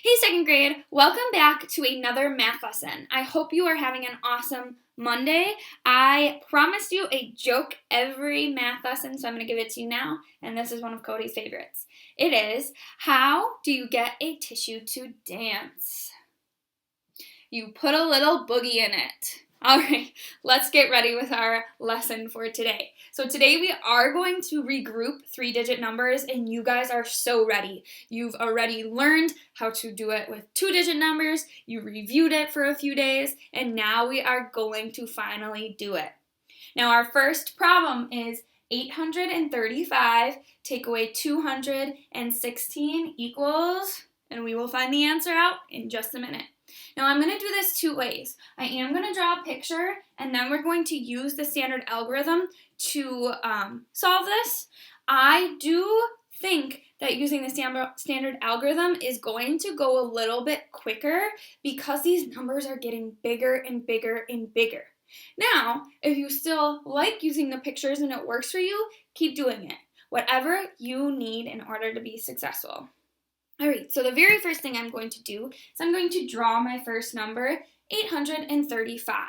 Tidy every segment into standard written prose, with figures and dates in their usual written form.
Hey, second grade, welcome back to another math lesson. I hope you are having an awesome Monday. I promised you a joke every math lesson, so I'm going to give it to you now, and this is one of Cody's favorites. It is, how do you get a tissue to dance? You put a little boogie in it. All right, let's get ready with our lesson for today. So today we are going to regroup three-digit numbers, and you guys are so ready. You've already learned how to do it with two-digit numbers, you reviewed it for a few days, and now we are going to finally do it. Now our first problem is 835 take away 216 equals, and we will find the answer out in just a minute. Now I'm going to do this two ways. I am going to draw a picture, and then we're going to use the standard algorithm to solve this. I do think that using the standard algorithm is going to go a little bit quicker because these numbers are getting bigger and bigger and bigger. Now, if you still like using the pictures and it works for you, keep doing it. Whatever you need in order to be successful. Alright, so the very first thing I'm going to do is I'm going to draw my first number, 835.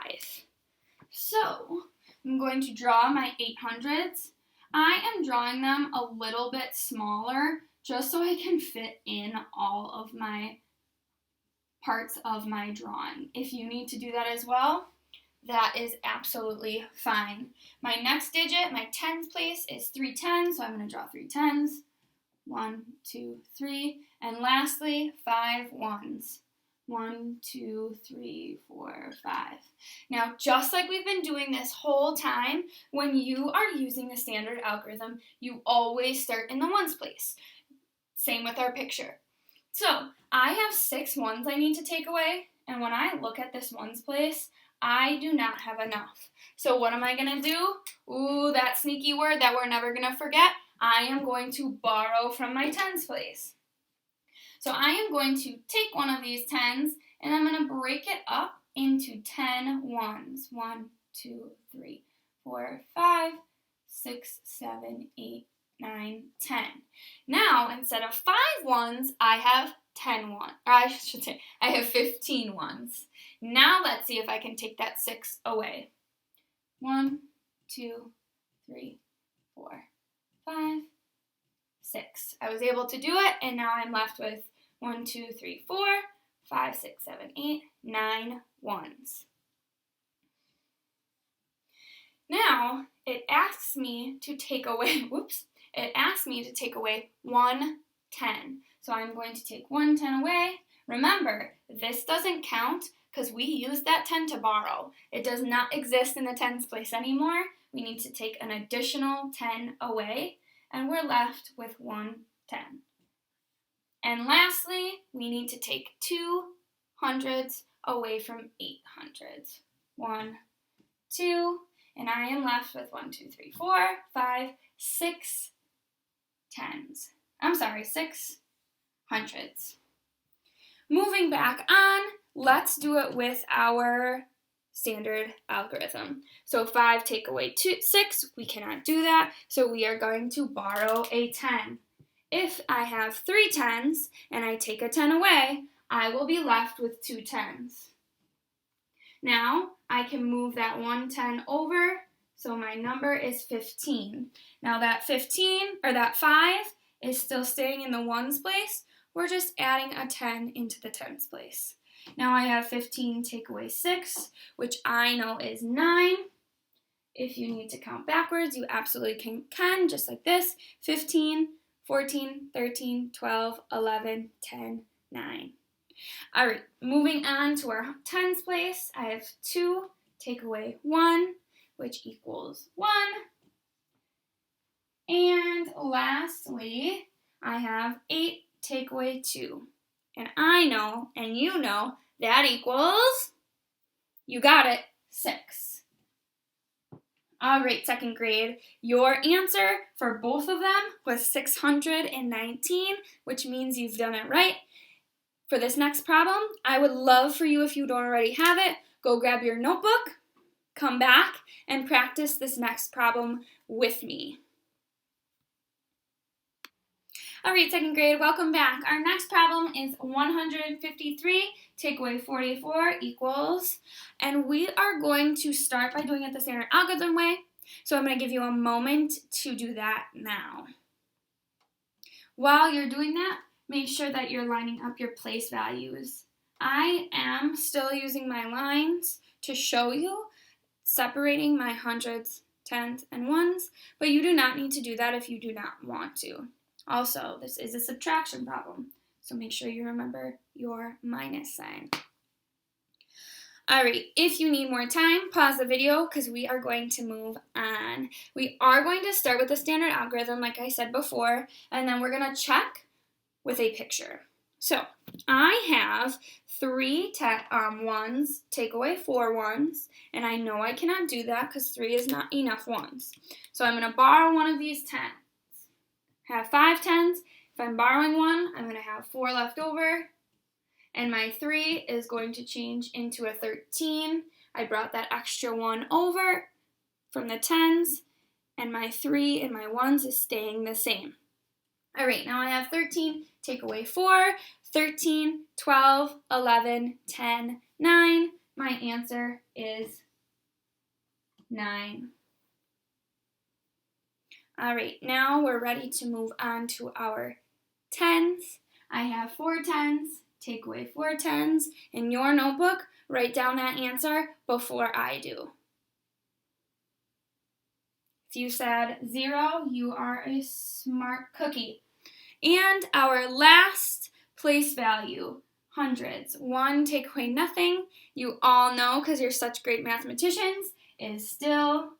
So, I'm going to draw my 800s. I am drawing them a little bit smaller just so I can fit in all of my parts of my drawing. If you need to do that as well, that is absolutely fine. My next digit, my tens place, is 3 tens, so I'm going to draw 3 tens. 1, 2, 3, and lastly, 5 ones. 1, 2, 3, 4, 5. Now, just like we've been doing this whole time, when you are using the standard algorithm, you always start in the ones place. Same with our picture. So, I have 6 ones I need to take away, and when I look at this ones place, I do not have enough. So what am I going to do? Ooh, that sneaky word that we're never going to forget. I am going to borrow from my tens place. So I am going to take one of these tens and I'm going to break it up into 10 ones. 1, 2, 3, 4, 5, 6, 7, 8, 9, 10. Now, instead of 5 ones, I have 10 ones. Or I should say, I have 15 ones. Now let's see if I can take that 6 away. 1, 2, 3, 4, 5, 6. I was able to do it, and now I'm left with 1, 2, 3, 4, 5, 6, 7, 8, 9 ones. Now, it asks me to take away, it asks me to take away 1 10. So I'm going to take 1 10 away. Remember, this doesn't count because we used that 10 to borrow. It does not exist in the tens place anymore. We need to take an additional 10 away, and we're left with 1 10. And lastly, we need to take 2 hundreds away from 800s. 1, 2, and I am left with 1, 2, 3, 4, 5, 6 tens. I'm sorry, 6 hundreds. Moving back on, let's do it with our standard algorithm. So 5 take away 6, we cannot do that, so we are going to borrow a 10. If I have 3 tens and I take a 10 away, I will be left with 2 tens. Now, I can move that 1 10 over, so my number is 15. Now that 5 is still staying in the ones place. We're just adding a 10 into the tens place. Now I have 15 take away 6, which I know is 9. If you need to count backwards, you absolutely can, just like this. 15, 14, 13, 12, 11, 10, 9. All right, moving on to our tens place. I have 2 take away 1, which equals 1. And lastly, I have 8 take away 2. And I know, and you know, that equals, you got it, 6. All right, second grade, your answer for both of them was 619, which means you've done it right. For this next problem, I would love for you, if you don't already have it, go grab your notebook, come back, and practice this next problem with me. All right, second grade, welcome back. Our next problem is 153, take away 44 equals, and we are going to start by doing it the standard algorithm way. So I'm going to give you a moment to do that now. While you're doing that, make sure that you're lining up your place values. I am still using my lines to show you, separating my hundreds, tens, and ones, but you do not need to do that if you do not want to. Also, this is a subtraction problem, so make sure you remember your minus sign. All right, if you need more time, pause the video because we are going to move on. We are going to start with the standard algorithm, like I said before, and then we're going to check with a picture. So I have 3 ones, take away 4 ones, and I know I cannot do that because 3 is not enough ones. So I'm going to borrow one of these 10s. Have 5 10s. If I'm borrowing one, I'm going to have 4 left over. And my 3 is going to change into a 13. I brought that extra 1 over from the 10s. And my 3 and my 1s is staying the same. All right, now I have 13. Take away 4. 13, 12, 11, 10, 9. My answer is 9. All right, now we're ready to move on to our 10s. I have 4 10s, take away 4 10s. In your notebook, write down that answer before I do. If you said 0, you are a smart cookie. And our last place value, hundreds. 1, take away nothing. You all know, because you're such great mathematicians, is still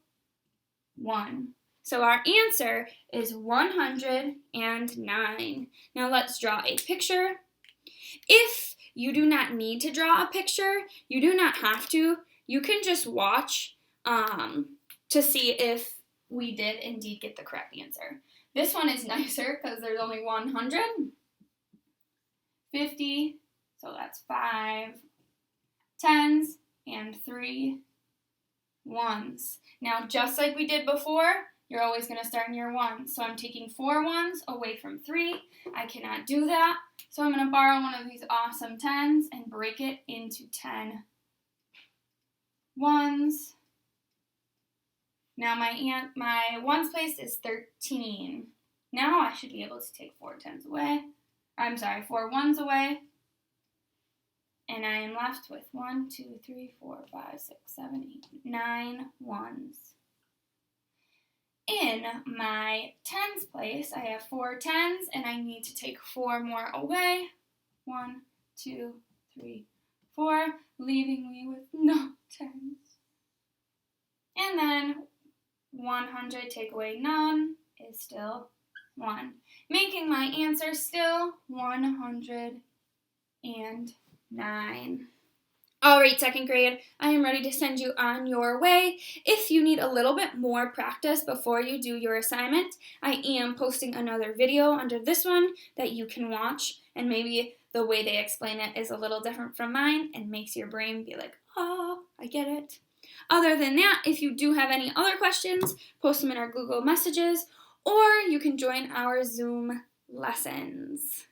1. So our answer is 109. Now let's draw a picture. If you do not need to draw a picture, you do not have to. You can just watch to see if we did indeed get the correct answer. This one is nicer because there's only 100. 50, so that's 5 10s and 3 1s. Now just like we did before, you're always going to start in your 1. So I'm taking 4 1s away from 3. I cannot do that. So I'm going to borrow one of these awesome 10s and break it into 10 1s. Now my 1s place is 13. Now I should be able to take 4 10s away. 4 1s away. And I am left with 1, 2, 3, 4, 5, 6, 7, 8, 9 1s. In my 10s place, I have 4 10s, and I need to take 4 more away. 1, 2, 3, 4, leaving me with no 10s. And then 100, take away none, is still 1. Making my answer still 109. All right, second grade, I am ready to send you on your way. If you need a little bit more practice before you do your assignment, I am posting another video under this one that you can watch, and maybe the way they explain it is a little different from mine and makes your brain be like, oh, I get it. Other than that, if you do have any other questions, post them in our Google Messages, or you can join our Zoom lessons.